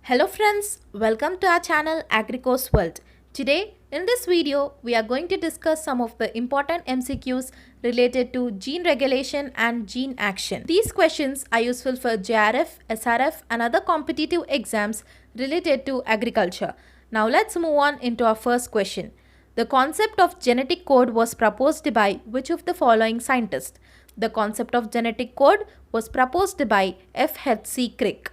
Hello friends, welcome to our channel Agrico's World. Today in this video we are going to discuss some of the important MCQs related to gene regulation and gene action. These questions are useful for JRF, SRF and other competitive exams related to agriculture. Now let's move on into our first question. The concept of genetic code was proposed by which of the following scientists? The concept of genetic code was proposed by F.H.C. Crick.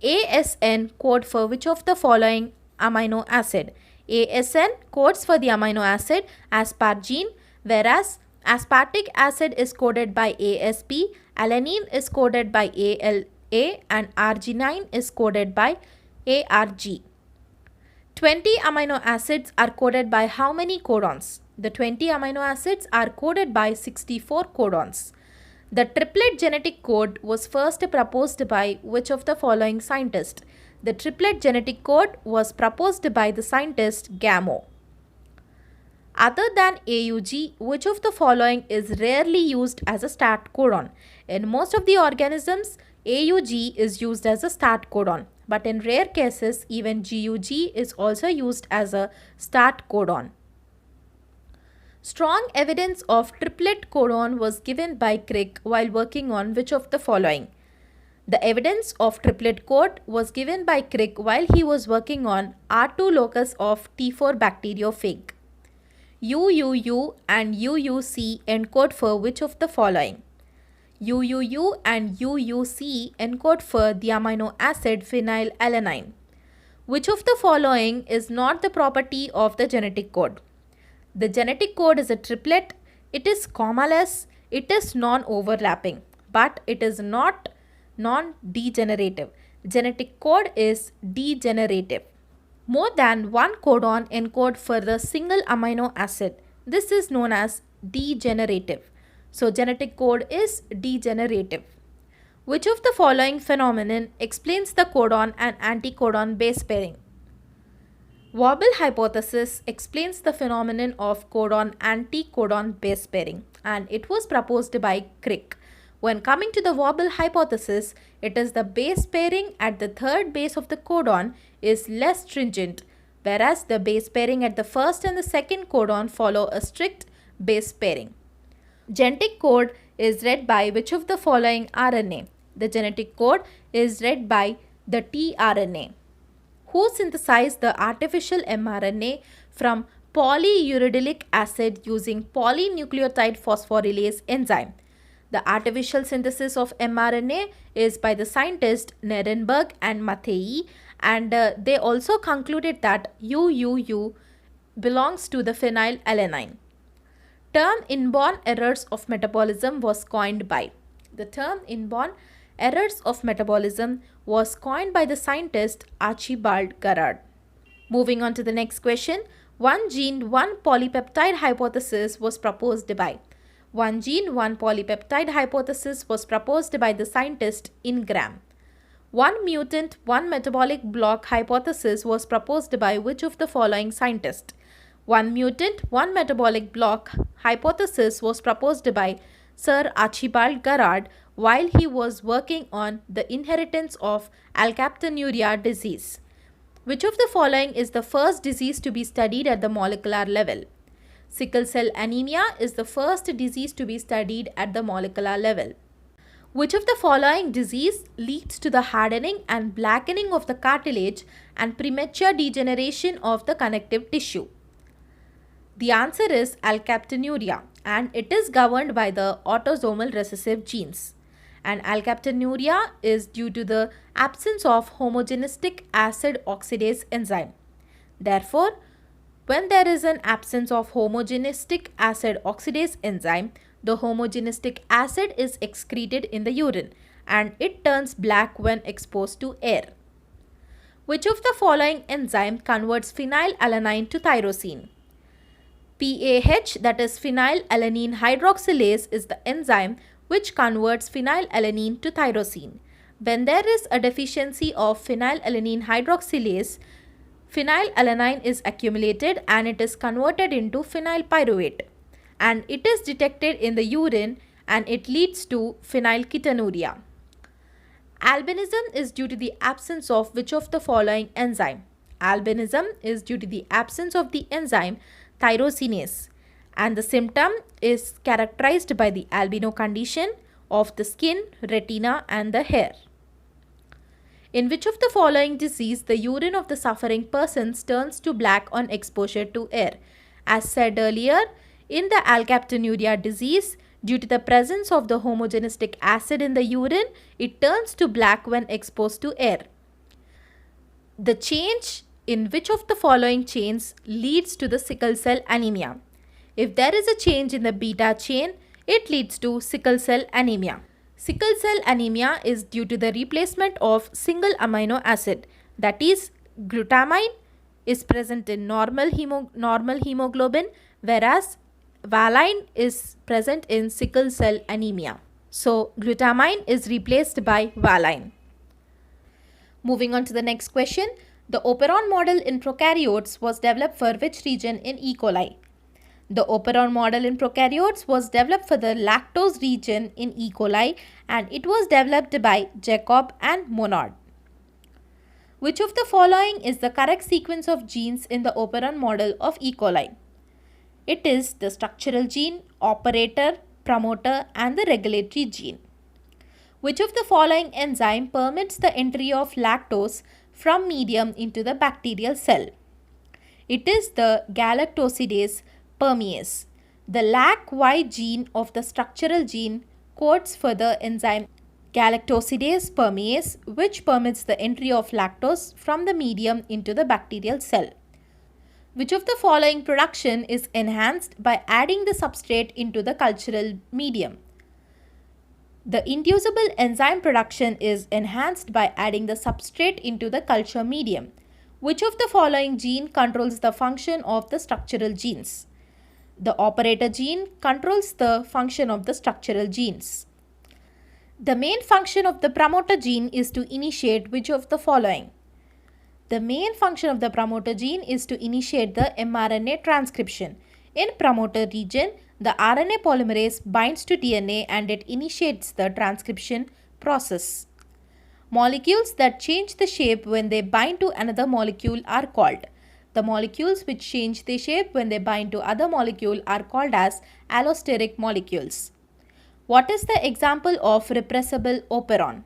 ASN code for which of the following amino acid? ASN codes for the amino acid asparagine, whereas aspartic acid is coded by ASP, alanine is coded by ALA and arginine is coded by ARG. 20 amino acids are coded by how many codons? The 20 amino acids are coded by 64 codons. The triplet genetic code was first proposed by which of the following scientists? The triplet genetic code was proposed by the scientist Gamow. Other than AUG, which of the following is rarely used as a start codon? In most of the organisms, AUG is used as a start codon, but in rare cases, even GUG is also used as a start codon. Strong evidence of triplet codon was given by Crick while working on which of the following? The evidence of triplet code was given by Crick while he was working on R2 locus of T4 bacteriophage. UUU and UUC encode for which of the following? UUU and UUC encode for the amino acid phenylalanine. Which of the following is not the property of the genetic code? The genetic code is a triplet, it is commaless, it is non-overlapping, but it is not non-degenerative. Genetic code is degenerative. More than one codon encode for the single amino acid. This is known as degenerative. So genetic code is degenerative. Which of the following phenomenon explains the codon and anticodon base pairing? Wobble hypothesis explains the phenomenon of codon-anticodon base pairing and it was proposed by Crick. When coming to the Wobble hypothesis, it is the base pairing at the third base of the codon is less stringent, whereas the base pairing at the first and the second codon follow a strict base pairing. Genetic code is read by which of the following RNA? The genetic code is read by the tRNA. Who synthesized the artificial mRNA from polyuridylic acid using polynucleotide phosphorylase enzyme? The artificial synthesis of mRNA is by the scientists Nirenberg and Matthei, and they also concluded that UUU belongs to the phenylalanine. Term inborn errors of metabolism was coined by. The term inborn errors of metabolism was coined by the scientist Archibald Garrard. Moving on to the next question. One gene, one polypeptide hypothesis was proposed by. One gene, one polypeptide hypothesis was proposed by the scientist Ingram. One mutant, one metabolic block hypothesis was proposed by which of the following scientists? One mutant, one metabolic block hypothesis was proposed by Sir Archibald Garrard while he was working on the inheritance of alkaptonuria disease. Which of the following is the first disease to be studied at the molecular level? Sickle cell anemia is the first disease to be studied at the molecular level. Which of the following disease leads to the hardening and blackening of the cartilage and premature degeneration of the connective tissue? The answer is alkaptonuria and it is governed by the autosomal recessive genes. And alkaptonuria is due to the absence of homogenistic acid oxidase enzyme. Therefore, when there is an absence of homogenistic acid oxidase enzyme, the homogenistic acid is excreted in the urine and it turns black when exposed to air. Which of the following enzyme converts phenylalanine to tyrosine? PAH, that is phenylalanine hydroxylase, is the enzyme which converts phenylalanine to tyrosine. When there is a deficiency of phenylalanine hydroxylase, phenylalanine is accumulated and it is converted into phenylpyruvate and it is detected in the urine and it leads to phenylketonuria. Albinism is due to the absence of which of the following enzyme? Albinism is due to the absence of the enzyme tyrosinase, and the symptom is characterized by the albino condition of the skin, retina and the hair. In which of the following disease the urine of the suffering persons turns to black on exposure to air? As said earlier, in the alkaptonuria disease, due to the presence of the homogenistic acid in the urine, it turns to black when exposed to air. The change in which of the following chains leads to the sickle cell anemia? If there is a change in the beta chain, it leads to sickle cell anemia. Sickle cell anemia is due to the replacement of single amino acid, that is glutamine is present in normal hemoglobin, whereas valine is present in sickle cell anemia. So glutamine is replaced by valine. Moving on to the next question. The operon model in prokaryotes was developed for which region in E. coli? The operon model in prokaryotes was developed for the lactose region in E. coli, and it was developed by Jacob and Monod. Which of the following is the correct sequence of genes in the operon model of E. coli? It is the structural gene, operator, promoter and the regulatory gene. Which of the following enzyme permits the entry of lactose from medium into the bacterial cell? It is the galactosidase permease. The LAC-Y gene of the structural gene codes for the enzyme galactosidase permease, which permits the entry of lactose from the medium into the bacterial cell. Which of the following production is enhanced by adding the substrate into the cultural medium? The inducible enzyme production is enhanced by adding the substrate into the culture medium. Which of the following gene controls the function of the structural genes? The operator gene controls the function of the structural genes. The main function of the promoter gene is to initiate which of the following? The main function of the promoter gene is to initiate the mRNA transcription. In promoter region, the RNA polymerase binds to DNA and it initiates the transcription process. Molecules that change the shape when they bind to another molecule are called. The molecules which change their shape when they bind to other molecule are called as allosteric molecules. What is the example of repressible operon?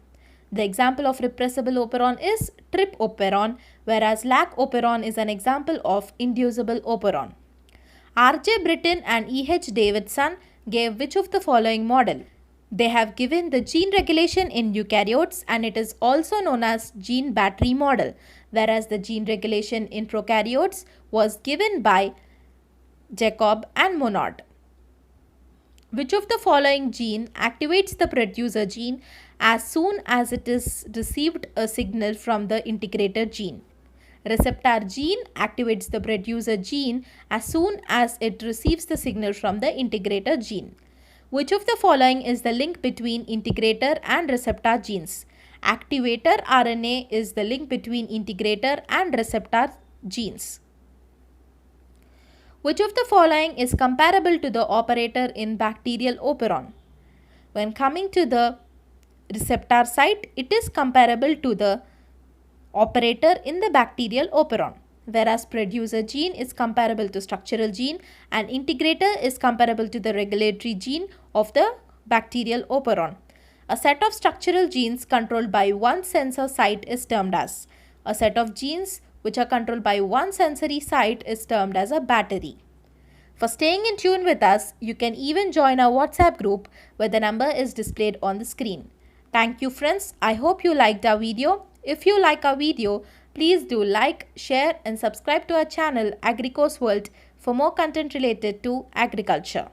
The example of repressible operon is tripoperon, whereas lac operon is an example of inducible operon. R.J. Britton and E.H. Davidson gave which of the following model? They have given the gene regulation in eukaryotes, and it is also known as gene battery model, whereas the gene regulation in prokaryotes was given by Jacob and Monod. Which of the following gene activates the producer gene as soon as it is received a signal from the integrator gene? Receptor gene activates the producer gene as soon as it receives the signal from the integrator gene. Which of the following is the link between integrator and receptor genes? Activator RNA is the link between integrator and receptor genes. Which of the following is comparable to the operator in bacterial operon? When coming to the receptor site, it is comparable to the operator in the bacterial operon, whereas producer gene is comparable to structural gene and integrator is comparable to the regulatory gene of the bacterial operon. A set of structural genes controlled by one sensor site is termed as. A set of genes which are controlled by one sensory site is termed as a battery. For staying in tune with us, you can even join our WhatsApp group where the number is displayed on the screen. Thank you friends. I hope you liked our video. If you like our video, please do like, share and subscribe to our channel Agricos World for more content related to agriculture.